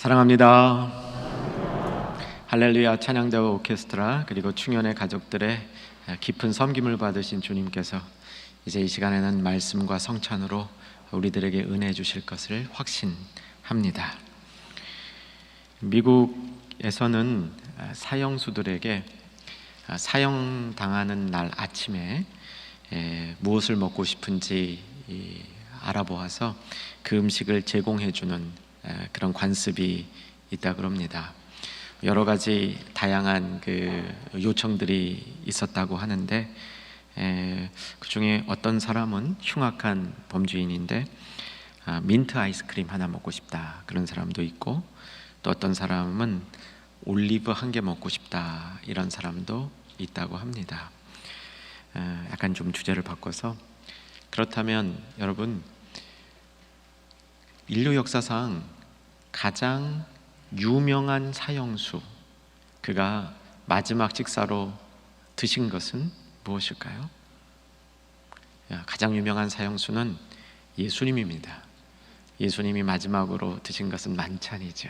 사랑합니다. 할렐루야 찬양대와 오케스트라 그리고 충현의 가족들의 깊은 섬김을 받으신 주님께서 이제 이 시간에는 말씀과 성찬으로 우리들에게 은혜 주실 것을 확신합니다. 미국에서는 사형수들에게 사형당하는 날 아침에 무엇을 먹고 싶은지 알아보아서 그 음식을 제공해 주는 그런 관습이 있다 그럽니다. 여러 가지 다양한 그 요청들이 있었다고 하는데 그 중에 어떤 사람은 흉악한 범죄인인데 민트 아이스크림 하나 먹고 싶다 그런 사람도 있고, 또 어떤 사람은 올리브 한 개 먹고 싶다 이런 사람도 있다고 합니다. 약간 좀 주제를 바꿔서, 그렇다면 여러분, 인류 역사상 가장 유명한 사형수, 그가 마지막 식사로 드신 것은 무엇일까요? 가장 유명한 사형수는 예수님입니다. 예수님이 마지막으로 드신 것은 만찬이죠.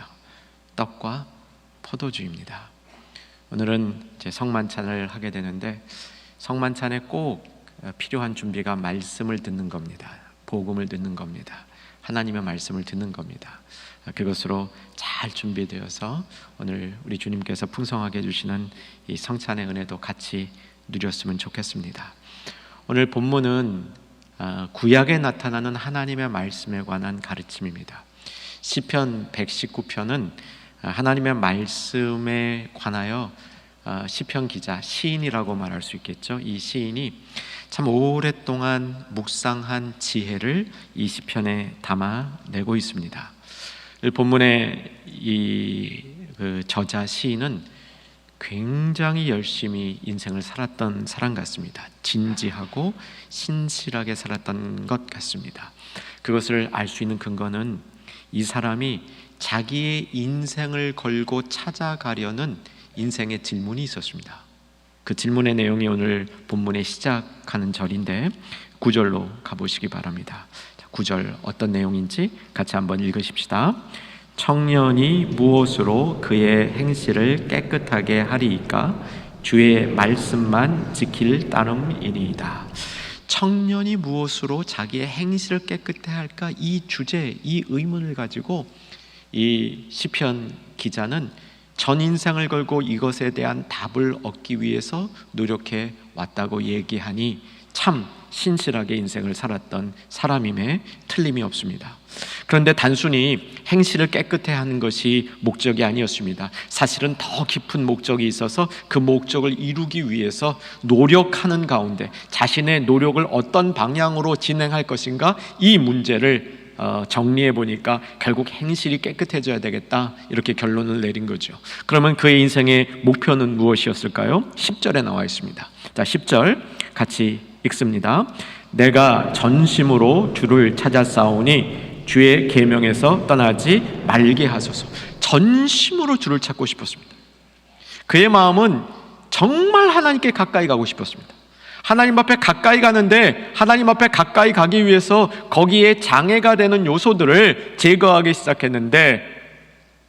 떡과 포도주입니다. 오늘은 이제 성만찬을 하게 되는데, 성만찬에 꼭 필요한 준비가 말씀을 듣는 겁니다. 복음을 듣는 겁니다. 하나님의 말씀을 듣는 겁니다. 그것으로 잘 준비되어서 오늘 우리 주님께서 풍성하게 해주시는 이 성찬의 은혜도 같이 누렸으면 좋겠습니다. 오늘 본문은 구약에 나타나는 하나님의 말씀에 관한 가르침입니다. 시편 119편은 하나님의 말씀에 관하여 시편 기자, 시인이라고 말할 수 있겠죠. 이 시인이 참 오랫동안 묵상한 지혜를 이 시편에 담아내고 있습니다. 본문의 그 저자 시인은 굉장히 열심히 인생을 살았던 사람 같습니다. 진지하고 신실하게 살았던 것 같습니다. 그것을 알 수 있는 근거는 이 사람이 자기의 인생을 걸고 찾아가려는 인생의 질문이 있었습니다. 그 질문의 내용이 오늘 본문에 시작하는 절인데 9절로 가보시기 바랍니다. 9절 어떤 내용인지 같이 한번 읽으십시다. 청년이 무엇으로 그의 행실을 깨끗하게 하리이까? 주의 말씀만 지킬 따름이니이다. 청년이 무엇으로 자기의 행실을 깨끗해 할까? 이 주제, 이 의문을 가지고 이 시편 기자는 전 인생을 걸고 이것에 대한 답을 얻기 위해서 노력해 왔다고 얘기하니 참 신실하게 인생을 살았던 사람임에 틀림이 없습니다. 그런데 단순히 행실을 깨끗해 하는 것이 목적이 아니었습니다. 사실은 더 깊은 목적이 있어서 그 목적을 이루기 위해서 노력하는 가운데 자신의 노력을 어떤 방향으로 진행할 것인가, 이 문제를 정리해 보니까 결국 행실이 깨끗해져야 되겠다, 이렇게 결론을 내린 거죠. 그러면 그의 인생의 목표는 무엇이었을까요? 10절에 나와 있습니다. 자, 10절 같이 읽습니다. 내가 전심으로 주를 찾았사오니 주의 계명에서 떠나지 말게 하소서. 전심으로 주를 찾고 싶었습니다. 그의 마음은 정말 하나님께 가까이 가고 싶었습니다. 하나님 앞에 가까이 가는데, 하나님 앞에 가까이 가기 위해서 거기에 장애가 되는 요소들을 제거하기 시작했는데,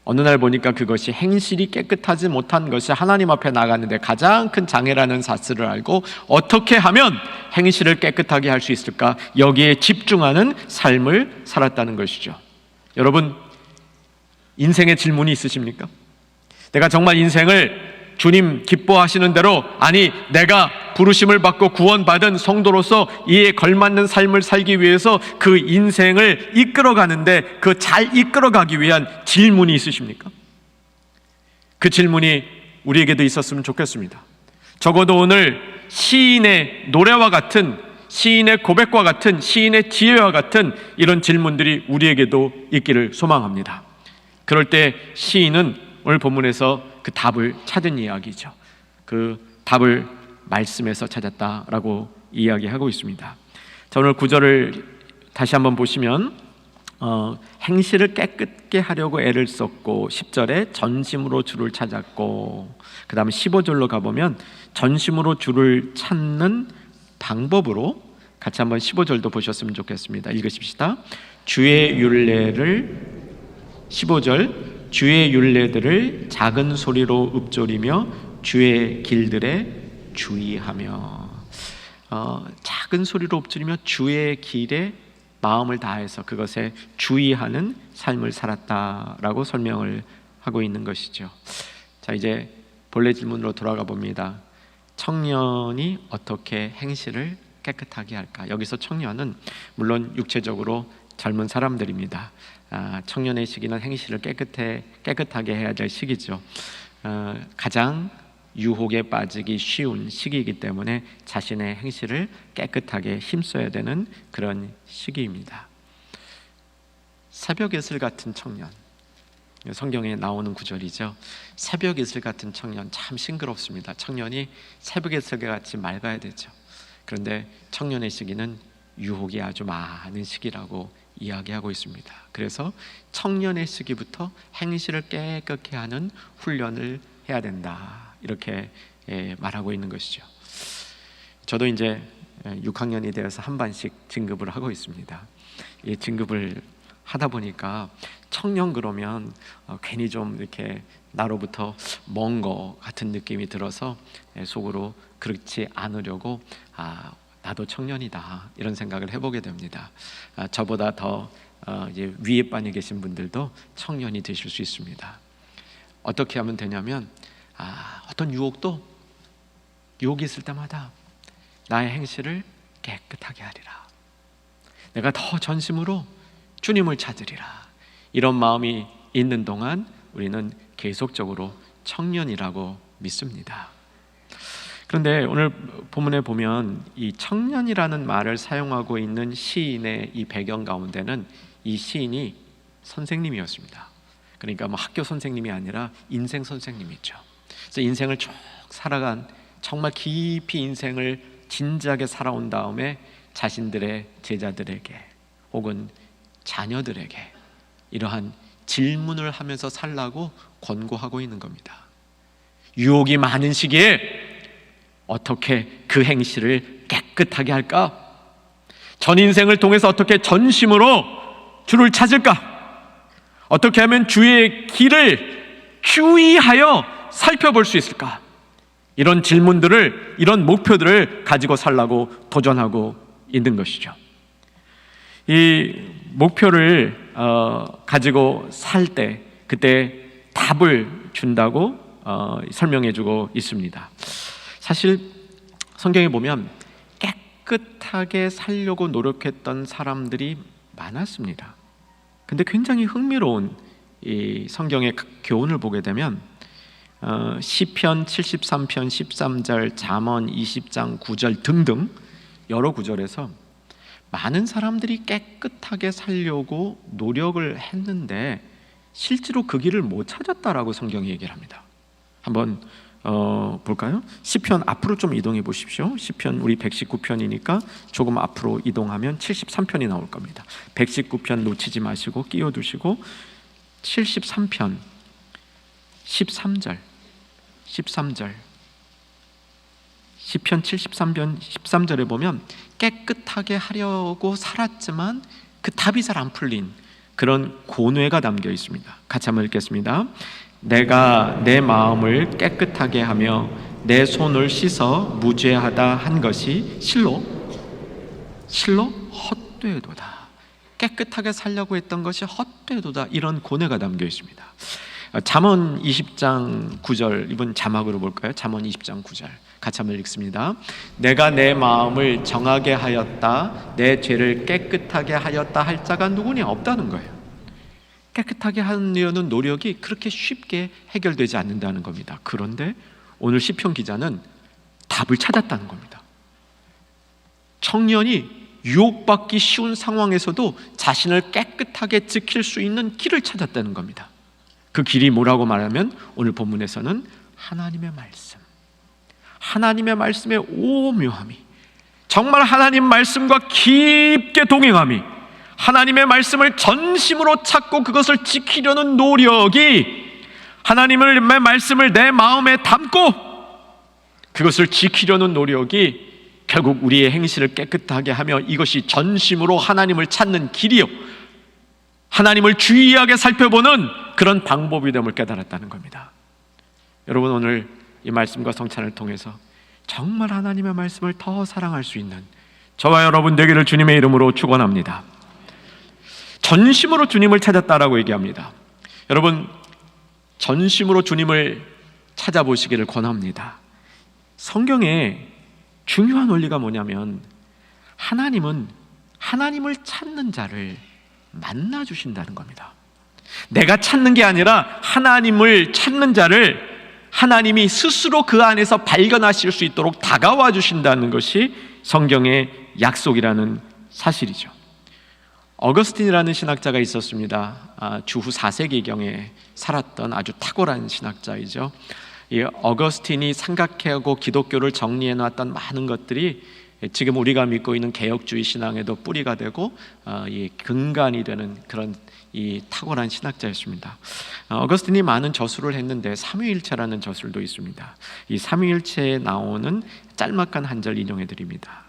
어느 날 보니까 그것이 행실이 깨끗하지 못한 것이 하나님 앞에 나가는데 가장 큰 장애라는 사실을 알고 어떻게 하면 행실을 깨끗하게 할 수 있을까, 여기에 집중하는 삶을 살았다는 것이죠. 여러분, 인생의 질문이 있으십니까? 내가 정말 인생을 주님 기뻐하시는 대로, 아니 내가 부르심을 받고 구원받은 성도로서 이에 걸맞는 삶을 살기 위해서 그 인생을 이끌어가는데 그 잘 이끌어가기 위한 질문이 있으십니까? 그 질문이 우리에게도 있었으면 좋겠습니다. 적어도 오늘 시인의 노래와 같은, 시인의 고백과 같은, 시인의 지혜와 같은 이런 질문들이 우리에게도 있기를 소망합니다. 그럴 때 시인은 오늘 본문에서 그 답을 찾은 이야기죠. 그 답을 말씀에서 찾았다라고 이야기하고 있습니다. 자, 오늘 9절을 다시 한번 보시면 행실을 깨끗게 하려고 애를 썼고, 10절에 전심으로 주를 찾았고, 그 다음에 15절로 가보면 전심으로 주를 찾는 방법으로 같이 한번 15절도 보셨으면 좋겠습니다. 읽으십시다. 주의 율례를 15절 주의 율례들을 작은 소리로 읊조리며 주의 길들에 주의하며. 작은 소리로 읊조리며 주의 길에 마음을 다해서 그것에 주의하는 삶을 살았다라고 설명을 하고 있는 것이죠. 자, 이제 본래 질문으로 돌아가 봅니다. 청년이 어떻게 행실을 깨끗하게 할까? 여기서 청년은 물론 육체적으로 젊은 사람들입니다. 청년의 시기는 행실을 깨끗하게 해야 될 시기죠. 가장 유혹에 빠지기 쉬운 시기이기 때문에 자신의 행실을 깨끗하게 힘써야 되는 그런 시기입니다. 새벽 이슬 같은 청년, 성경에 나오는 구절이죠. 새벽 이슬 같은 청년, 참 싱그럽습니다. 청년이 새벽 이슬 같이 맑아야 되죠. 그런데 청년의 시기는 유혹이 아주 많은 시기라고 이야기하고 있습니다. 그래서 청년의 시기부터 행실을 깨끗게 하는 훈련을 해야 된다, 이렇게 말하고 있는 것이죠. 저도 이제 6학년이 되어서 한 반씩 진급을 하고 있습니다. 이 진급을 하다 보니까 청년 그러면 괜히 좀 이렇게 나로부터 먼 것 같은 느낌이 들어서 속으로 그렇지 않으려고 나도 청년이다, 이런 생각을 해보게 됩니다. 저보다 더 이제 위에 반에 계신 분들도 청년이 되실 수 있습니다. 어떻게 하면 되냐면 어떤 유혹이 있을 때마다 나의 행실을 깨끗하게 하리라, 내가 더 전심으로 주님을 찾으리라, 이런 마음이 있는 동안 우리는 계속적으로 청년이라고 믿습니다. 그런데 오늘 본문에 보면 이 청년이라는 말을 사용하고 있는 시인의 이 배경 가운데는 이 시인이 선생님이었습니다. 그러니까 뭐 학교 선생님이 아니라 인생 선생님이죠. 그래서 인생을 쭉 살아간, 정말 깊이 인생을 진지하게 살아온 다음에 자신들의 제자들에게 혹은 자녀들에게 이러한 질문을 하면서 살라고 권고하고 있는 겁니다. 유혹이 많은 시기에 어떻게 그 행실을 깨끗하게 할까? 전 인생을 통해서 어떻게 전심으로 주를 찾을까? 어떻게 하면 주의 길을 주의하여 살펴볼 수 있을까? 이런 질문들을, 이런 목표들을 가지고 살라고 도전하고 있는 것이죠. 이 목표를 가지고 살 때 그때 답을 준다고 설명해주고 있습니다. 사실 성경에 보면 깨끗하게 살려고 노력했던 사람들이 많았습니다. 근데 굉장히 흥미로운 이 성경의 교훈을 보게 되면 시편 73편 13절, 잠언 20장 9절 등등 여러 구절에서 많은 사람들이 깨끗하게 살려고 노력을 했는데 실제로 그 길을 못 찾았다라고 성경이 얘기를 합니다. 한번 볼까요? 시편 앞으로 좀 이동해 보십시오. 시편 우리 119편이니까 조금 앞으로 이동하면 73편이 나올 겁니다. 119편 놓치지 마시고 끼워두시고 73편 13절 시편 73편 13절에 보면 깨끗하게 하려고 살았지만 그 답이 잘 안 풀린 그런 고뇌가 담겨 있습니다. 같이 한번 읽겠습니다. 내가 내 마음을 깨끗하게 하며 내 손을 씻어 무죄하다 한 것이 실로 헛되도다. 깨끗하게 살려고 했던 것이 헛되도다, 이런 고뇌가 담겨 있습니다. 잠언 20장 9절, 이번 자막으로 볼까요? 잠언 20장 9절 같이 한번 읽습니다. 내가 내 마음을 정하게 하였다, 내 죄를 깨끗하게 하였다 할 자가 누구냐? 없다는 거예요. 깨끗하게 하려는 노력이 그렇게 쉽게 해결되지 않는다는 겁니다. 그런데 오늘 시편 기자는 답을 찾았다는 겁니다. 청년이 유혹받기 쉬운 상황에서도 자신을 깨끗하게 지킬 수 있는 길을 찾았다는 겁니다. 그 길이 뭐라고 말하면 오늘 본문에서는 하나님의 말씀, 하나님의 말씀의 오묘함이, 정말 하나님 말씀과 깊게 동행함이, 하나님의 말씀을 전심으로 찾고 그것을 지키려는 노력이, 하나님의 말씀을 내 마음에 담고 그것을 지키려는 노력이 결국 우리의 행실을 깨끗하게 하며 이것이 전심으로 하나님을 찾는 길이요, 하나님을 주의하게 살펴보는 그런 방법이 됨을 깨달았다는 겁니다. 여러분, 오늘 이 말씀과 성찬을 통해서 정말 하나님의 말씀을 더 사랑할 수 있는 저와 여러분 되기를 주님의 이름으로 축원합니다. 전심으로 주님을 찾았다라고 얘기합니다. 여러분, 전심으로 주님을 찾아보시기를 권합니다. 성경에 중요한 원리가 뭐냐면 하나님은 하나님을 찾는 자를 만나 주신다는 겁니다. 내가 찾는 게 아니라 하나님을 찾는 자를 하나님이 스스로 그 안에서 발견하실 수 있도록 다가와 주신다는 것이 성경의 약속이라는 사실이죠. 어거스틴이라는 신학자가 있었습니다. 주후 4세기경에 살았던 아주 탁월한 신학자이죠. 이 어거스틴이 생각하고 기독교를 정리해 놨던 많은 것들이 지금 우리가 믿고 있는 개혁주의 신앙에도 뿌리가 되고 이 근간이 되는 그런 이 탁월한 신학자였습니다. 어거스틴이 많은 저술을 했는데 삼위일체라는 저술도 있습니다. 이 삼위일체에 나오는 짤막한 한 절 인용해 드립니다.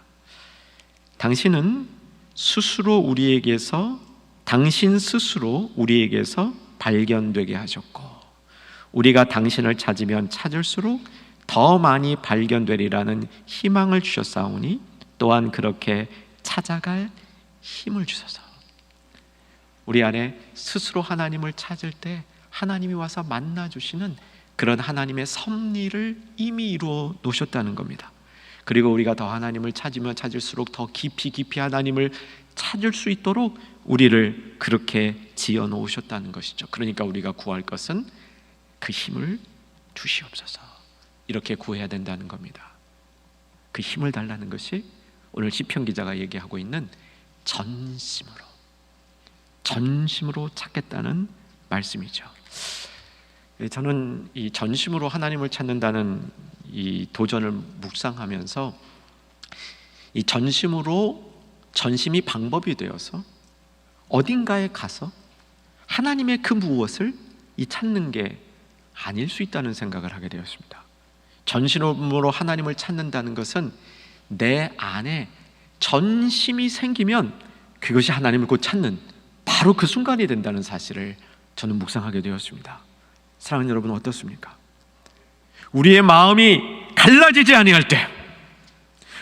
당신 스스로 우리에게서 발견되게 하셨고 우리가 당신을 찾으면 찾을수록 더 많이 발견되리라는 희망을 주셨사오니 또한 그렇게 찾아갈 힘을 주소서. 우리 안에 스스로 하나님을 찾을 때 하나님이 와서 만나주시는 그런 하나님의 섭리를 이미 이루어 놓으셨다는 겁니다. 그리고 우리가 더 하나님을 찾으면 찾을수록 더 깊이 하나님을 찾을 수 있도록 우리를 그렇게 지어 놓으셨다는 것이죠. 그러니까 우리가 구할 것은 그 힘을 주시옵소서, 이렇게 구해야 된다는 겁니다. 그 힘을 달라는 것이 오늘 시편 기자가 얘기하고 있는 전심으로 찾겠다는 말씀이죠. 저는 이 전심으로 하나님을 찾는다는 이 도전을 묵상하면서 이 전심이 방법이 되어서 어딘가에 가서 하나님의 그 무엇을 찾는 게 아닐 수 있다는 생각을 하게 되었습니다. 전심으로 하나님을 찾는다는 것은 내 안에 전심이 생기면 그것이 하나님을 곧 찾는 바로 그 순간이 된다는 사실을 저는 묵상하게 되었습니다. 사랑하는 여러분, 어떻습니까? 우리의 마음이 갈라지지 아니할 때,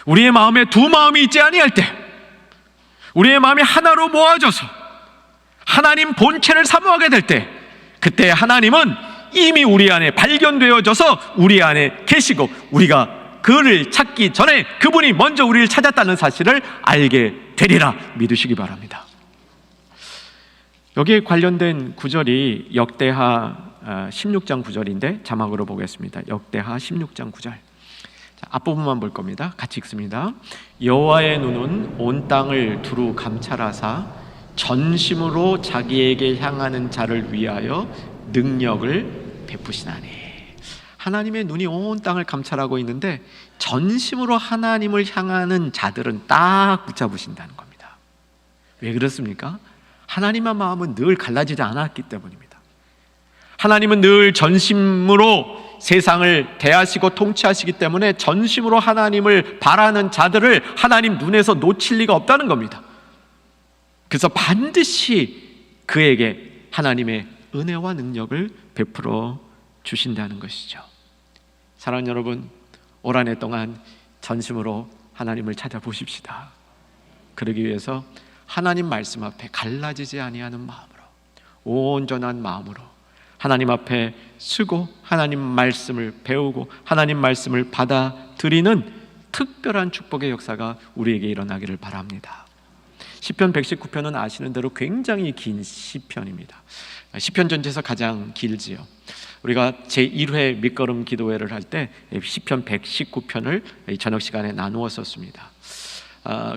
우리의 마음에 두 마음이 있지 아니할 때, 우리의 마음이 하나로 모아져서 하나님 본체를 사모하게 될 때, 그때 하나님은 이미 우리 안에 발견되어져서 우리 안에 계시고 우리가 그를 찾기 전에 그분이 먼저 우리를 찾았다는 사실을 알게 되리라 믿으시기 바랍니다. 여기에 관련된 구절이 역대하 16장 9절인데 자막으로 보겠습니다. 역대하 16장 9절. 앞부분만 볼 겁니다. 같이 읽습니다. 여호와의 눈은 온 땅을 두루 감찰하사 전심으로 자기에게 향하는 자를 위하여 능력을 베푸시나니. 하나님의 눈이 온 땅을 감찰하고 있는데 전심으로 하나님을 향하는 자들은 딱 붙잡으신다는 겁니다. 왜 그렇습니까? 하나님의 마음은 늘 갈라지지 않았기 때문입니다. 하나님은 늘 전심으로 세상을 대하시고 통치하시기 때문에 전심으로 하나님을 바라는 자들을 하나님 눈에서 놓칠 리가 없다는 겁니다. 그래서 반드시 그에게 하나님의 은혜와 능력을 베풀어 주신다는 것이죠. 사랑하는 여러분, 올 한 해 동안 전심으로 하나님을 찾아보십시다. 그러기 위해서 하나님 말씀 앞에 갈라지지 아니하는 마음으로, 온전한 마음으로 하나님 앞에 쓰고 하나님 말씀을 배우고 하나님 말씀을 받아들이는 특별한 축복의 역사가 우리에게 일어나기를 바랍니다. 시편 119편은 아시는 대로 굉장히 긴 시편입니다. 시편 전체에서 가장 길지요. 우리가 제1회 밑거름 기도회를 할 때 시편 119편을 저녁 시간에 나누었었습니다.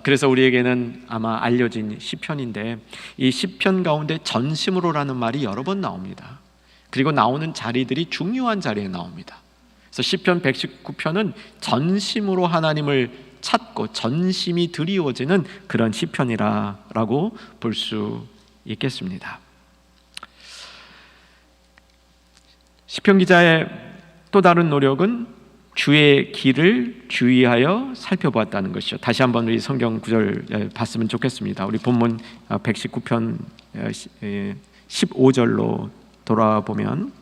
그래서 우리에게는 아마 알려진 시편인데 이 시편 가운데 전심으로라는 말이 여러 번 나옵니다. 그리고 나오는 자리들이 중요한 자리에 나옵니다. 그래서 시편 119편은 전심으로 하나님을 찾고 전심이 드리워지는 그런 시편이라고 볼 수 있겠습니다. 시편 기자의 또 다른 노력은 주의 길을 주의하여 살펴보았다는 것이죠. 다시 한번 우리 성경 구절 봤으면 좋겠습니다. 우리 본문 119편 15절로 돌아보면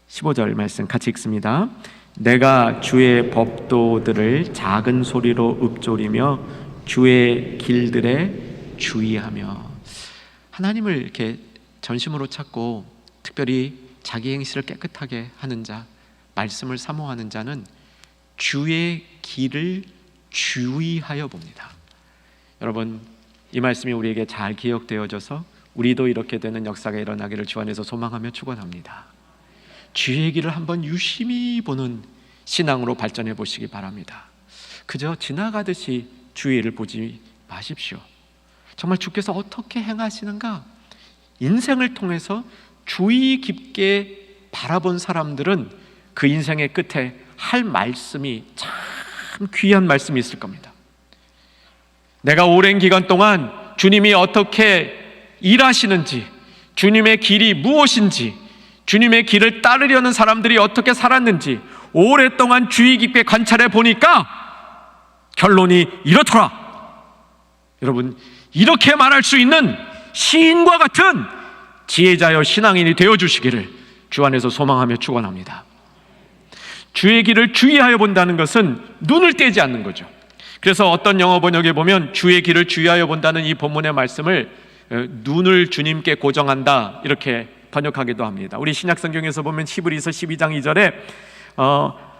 15절 말씀 같이 읽습니다. 내가 주의 법도들을 작은 소리로 읊조리며 주의 길들에 주의하며. 하나님을 이렇게 전심으로 찾고 특별히 자기 행실을 깨끗하게 하는 자, 말씀을 사모하는 자는 주의 길을 주의하여 봅니다. 여러분, 이 말씀이 우리에게 잘 기억되어져서 우리도 이렇게 되는 역사가 일어나기를 주 안에서 소망하며 축원합니다. 주의 길을 한번 유심히 보는 신앙으로 발전해 보시기 바랍니다. 그저 지나가듯이 주의 일을 보지 마십시오. 정말 주께서 어떻게 행하시는가, 인생을 통해서 주의 깊게 바라본 사람들은 그 인생의 끝에 할 말씀이 참 귀한 말씀이 있을 겁니다. 내가 오랜 기간 동안 주님이 어떻게 일하시는지, 주님의 길이 무엇인지, 주님의 길을 따르려는 사람들이 어떻게 살았는지 오랫동안 주의 깊게 관찰해 보니까 결론이 이렇더라. 여러분, 이렇게 말할 수 있는 시인과 같은 지혜자여 신앙인이 되어주시기를 주 안에서 소망하며 축원합니다. 주의 길을 주의하여 본다는 것은 눈을 떼지 않는 거죠. 그래서 어떤 영어 번역에 보면 주의 길을 주의하여 본다는 이 본문의 말씀을 눈을 주님께 고정한다 이렇게 번역하기도 합니다. 우리 신약성경에서 보면 히브리서 12장 2절에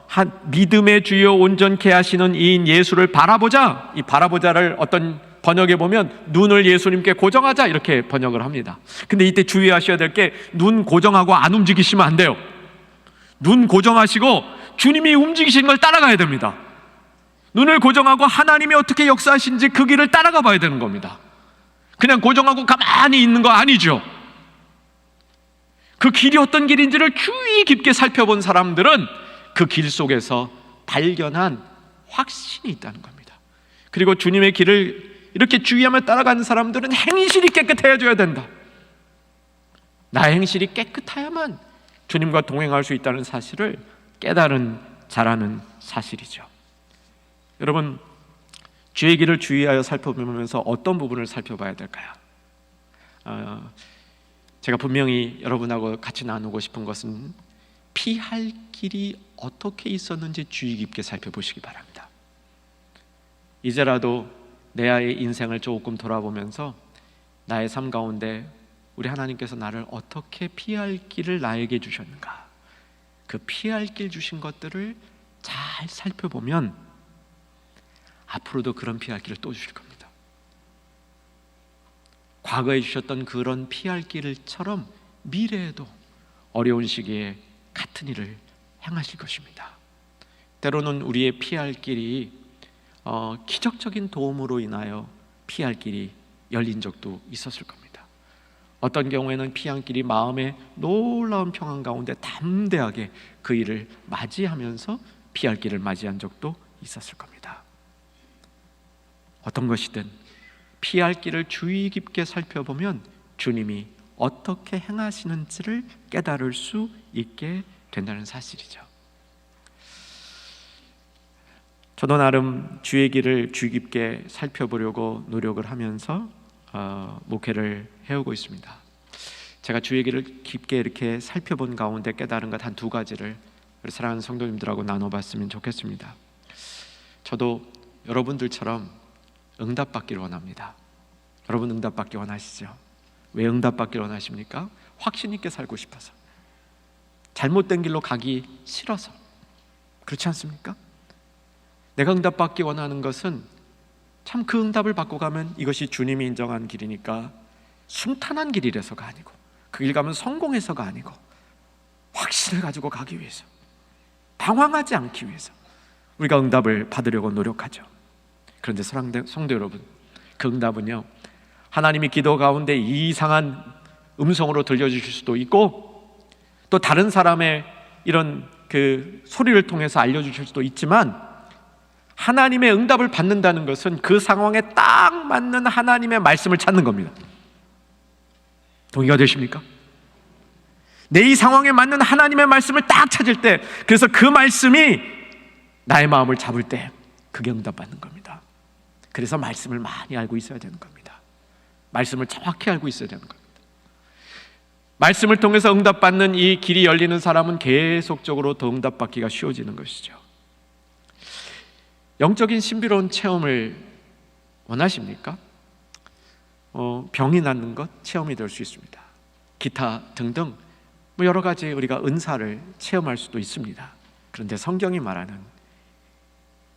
한 믿음의 주여 온전케 하시는 이인 예수를 바라보자, 이 바라보자를 어떤 번역에 보면 눈을 예수님께 고정하자 이렇게 번역을 합니다. 근데 이때 주의하셔야 될 게 눈 고정하고 안 움직이시면 안 돼요. 눈 고정하시고 주님이 움직이시는 걸 따라가야 됩니다. 눈을 고정하고 하나님이 어떻게 역사하신지 그 길을 따라가 봐야 되는 겁니다. 그냥 고정하고 가만히 있는 거 아니죠. 그 길이 어떤 길인지를 주의 깊게 살펴본 사람들은 그 길 속에서 발견한 확신이 있다는 겁니다. 그리고 주님의 길을 이렇게 주의하며 따라가는 사람들은 행실이 깨끗해져야 된다. 나의 행실이 깨끗해야만 주님과 동행할 수 있다는 사실을 깨달은 자라는 사실이죠. 여러분, 주의 길을 주의하여 살펴보면서 어떤 부분을 살펴봐야 될까요? 제가 분명히 여러분하고 같이 나누고 싶은 것은 피할 길이 어떻게 있었는지 주의 깊게 살펴보시기 바랍니다. 이제라도 내 아이의 인생을 조금 돌아보면서 나의 삶 가운데 우리 하나님께서 나를 어떻게 피할 길을 나에게 주셨는가, 그 피할 길 주신 것들을 잘 살펴보면 앞으로도 그런 피할 길을 또 주실 겁니다. 과거에 주셨던 그런 피할 길처럼 미래에도 어려운 시기에 같은 일을 행하실 것입니다. 때로는 우리의 피할 길이 기적적인 도움으로 인하여 피할 길이 열린 적도 있었을 겁니다. 어떤 경우에는 피할 길이 마음의 놀라운 평안 가운데 담대하게 그 일을 맞이하면서 피할 길을 맞이한 적도 있었을 겁니다. 어떤 것이든 피할 길을 주의 깊게 살펴보면 주님이 어떻게 행하시는지를 깨달을 수 있게 된다는 사실이죠. 저도 나름 주의 길을 주의 깊게 살펴보려고 노력을 하면서 목회를 해오고 있습니다. 제가 주의 길을 깊게 이렇게 살펴본 가운데 깨달은 것 한 두 가지를 우리 사랑하는 성도님들하고 나눠봤으면 좋겠습니다. 저도 여러분들처럼 응답받기를 원합니다. 여러분 응답받기 원하시죠? 왜 응답받기를 원하십니까? 확신 있게 살고 싶어서, 잘못된 길로 가기 싫어서. 그렇지 않습니까? 내가 응답받기 원하는 것은 참 그 응답을 받고 가면 이것이 주님이 인정한 길이니까 순탄한 길이라서가 아니고, 그 길 가면 성공해서가 아니고 확신을 가지고 가기 위해서, 방황하지 않기 위해서 우리가 응답을 받으려고 노력하죠. 그런데 성도 여러분, 그 응답은요, 하나님이 기도 가운데 이상한 음성으로 들려주실 수도 있고, 또 다른 사람의 이런 그 소리를 통해서 알려주실 수도 있지만, 하나님의 응답을 받는다는 것은 그 상황에 딱 맞는 하나님의 말씀을 찾는 겁니다. 동의가 되십니까? 내 이 상황에 맞는 하나님의 말씀을 딱 찾을 때, 그래서 그 말씀이 나의 마음을 잡을 때 그게 응답받는 겁니다. 그래서 말씀을 많이 알고 있어야 되는 겁니다. 말씀을 정확히 알고 있어야 되는 겁니다. 말씀을 통해서 응답받는 이 길이 열리는 사람은 계속적으로 더 응답받기가 쉬워지는 것이죠. 영적인 신비로운 체험을 원하십니까? 병이 낫는 것 체험이 될 수 있습니다. 기타 등등 여러 가지 우리가 은사를 체험할 수도 있습니다. 그런데 성경이 말하는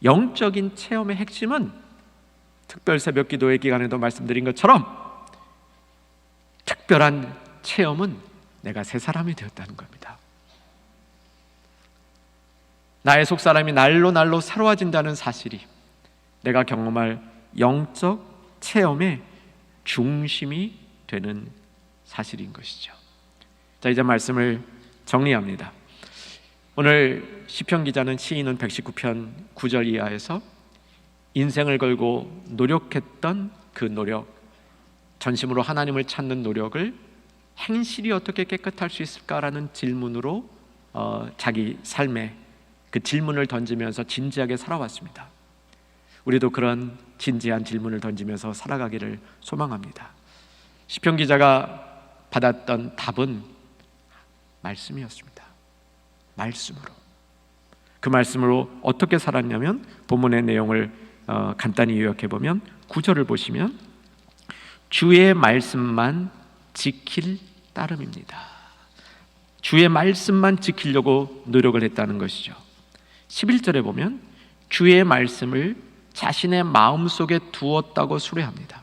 영적인 체험의 핵심은 특별 새벽 기도회 기간에도 말씀드린 것처럼 특별한 체험은 내가 새 사람이 되었다는 겁니다. 나의 속사람이 날로 날로 새로워진다는 사실이 내가 경험할 영적 체험의 중심이 되는 사실인 것이죠. 자, 이제 말씀을 정리합니다. 오늘 시편 기자는 시인은 119편 9절 이하에서 인생을 걸고 노력했던 그 노력, 전심으로 하나님을 찾는 노력을 행실이 어떻게 깨끗할 수 있을까라는 질문으로 자기 삶에 그 질문을 던지면서 진지하게 살아왔습니다. 우리도 그런 진지한 질문을 던지면서 살아가기를 소망합니다. 시편 기자가 받았던 답은 말씀이었습니다. 말씀으로. 그 말씀으로 어떻게 살았냐면 본문의 내용을 간단히 요약해 보면 9절을 보시면 주의 말씀만 지킬 따름입니다. 주의 말씀만 지키려고 노력을 했다는 것이죠. 11절에 보면 주의 말씀을 자신의 마음속에 두었다고 수레합니다.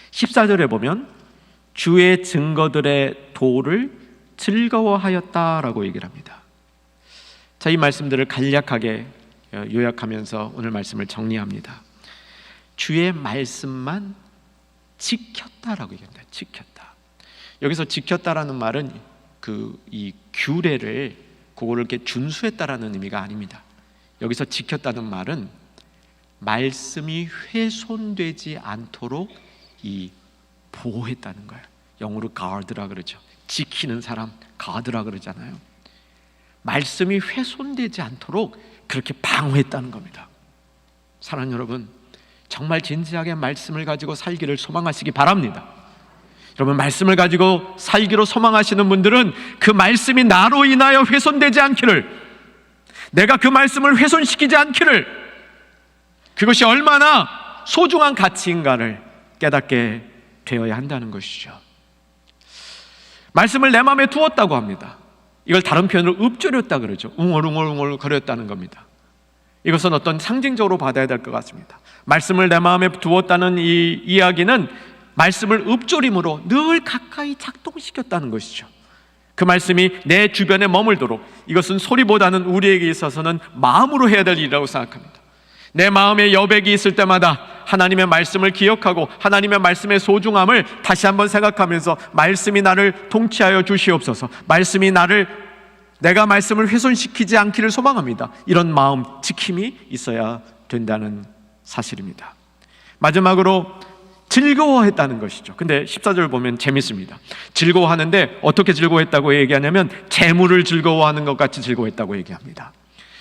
14절에 보면 주의 증거들의 도를 즐거워하였다라고 얘기를 합니다. 자, 이 말씀들을 간략하게 요약하면서 오늘 말씀을 정리합니다. 주의 말씀만 지켰다라고 얘기합니다. 지켰다. 여기서 지켰다라는 말은 이 규례를 그거를 이렇게 준수했다라는 의미가 아닙니다. 여기서 지켰다는 말은 말씀이 훼손되지 않도록 이 보호했다는 거예요. 영어로 guard라 그러죠. 지키는 사람 guard라 그러잖아요. 말씀이 훼손되지 않도록 그렇게 방어했다는 겁니다. 사랑하는 여러분, 정말 진지하게 말씀을 가지고 살기를 소망하시기 바랍니다. 여러분, 말씀을 가지고 살기로 소망하시는 분들은 그 말씀이 나로 인하여 훼손되지 않기를, 내가 그 말씀을 훼손시키지 않기를, 그것이 얼마나 소중한 가치인가를 깨닫게 되어야 한다는 것이죠. 말씀을 내 마음에 두었다고 합니다. 이걸 다른 표현으로 읊조렸다 그러죠. 웅얼웅얼 거렸다는 겁니다. 이것은 어떤 상징적으로 받아야 될 것 같습니다. 말씀을 내 마음에 두었다는 이 이야기는 말씀을 읊조림으로 늘 가까이 작동시켰다는 것이죠. 그 말씀이 내 주변에 머물도록, 이것은 소리보다는 우리에게 있어서는 마음으로 해야 될 일이라고 생각합니다. 내 마음에 여백이 있을 때마다 하나님의 말씀을 기억하고 하나님의 말씀의 소중함을 다시 한번 생각하면서 말씀이 나를 통치하여 주시옵소서, 말씀이 내가 말씀을 훼손시키지 않기를 소망합니다. 이런 마음 지킴이 있어야 된다는 사실입니다. 마지막으로 즐거워했다는 것이죠. 근데 14절 보면 재밌습니다. 즐거워하는데 어떻게 즐거워했다고 얘기하냐면 재물을 즐거워하는 것 같이 즐거워했다고 얘기합니다.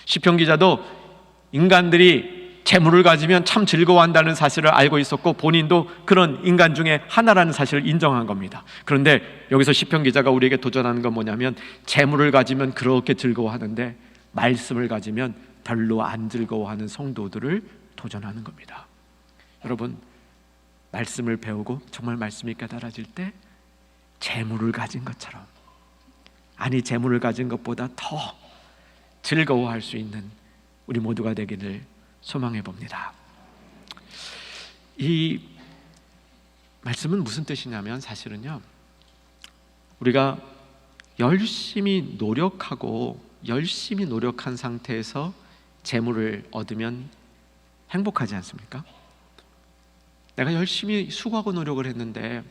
시편 기자도 인간들이 재물을 가지면 참 즐거워한다는 사실을 알고 있었고 본인도 그런 인간 중에 하나라는 사실을 인정한 겁니다. 그런데 여기서 시편 기자가 우리에게 도전하는 건 뭐냐면 재물을 가지면 그렇게 즐거워하는데 말씀을 가지면 별로 안 즐거워하는 성도들을 도전하는 겁니다. 여러분, 말씀을 배우고 정말 말씀이 깨달아질 때 재물을 가진 것처럼, 아니 재물을 가진 것보다 더 즐거워할 수 있는 우리 모두가 되기를 소망해 봅니다. 이 말씀은 무슨 뜻이냐면 사실은요, 우리가 열심히 노력한 상태에서 재물을 얻으면 행복하지 않습니까? 내가 열심히 수고하고 노력을 했는데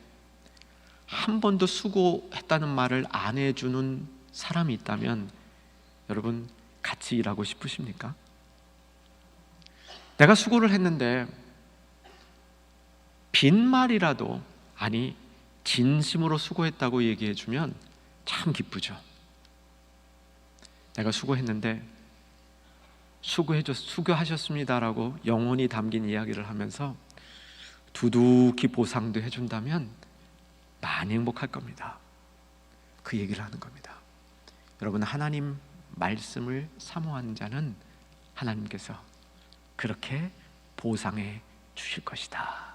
한 번도 수고했다는 말을 안 해주는 사람이 있다면 여러분, 같이 일하고 싶으십니까? 내가 수고를 했는데 빈말이라도, 아니 진심으로 수고했다고 얘기해주면 참 기쁘죠. 내가 수고했는데 수고하셨습니다라고 영혼이 담긴 이야기를 하면서 두둑히 보상도 해준다면 많이 행복할 겁니다. 그 얘기를 하는 겁니다. 여러분, 하나님 말씀을 사모하는 자는 하나님께서 그렇게 보상해 주실 것이다,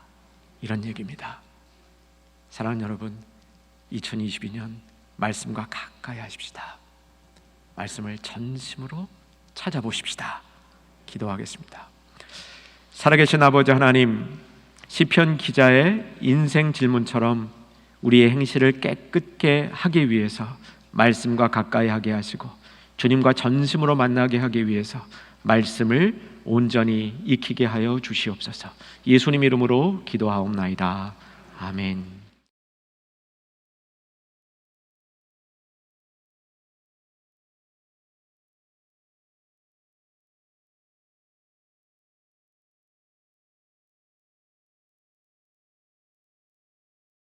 이런 얘기입니다. 사랑하는 여러분, 2022년 말씀과 가까이 하십시다. 말씀을 전심으로 찾아보십시다. 기도하겠습니다. 살아계신 아버지 하나님, 시편 기자의 인생 질문처럼 우리의 행실을 깨끗게 하기 위해서 말씀과 가까이 하게 하시고 주님과 전심으로 만나게 하기 위해서 말씀을 온전히 익히게 하여 주시옵소서. 예수님 이름으로 기도하옵나이다. 아멘.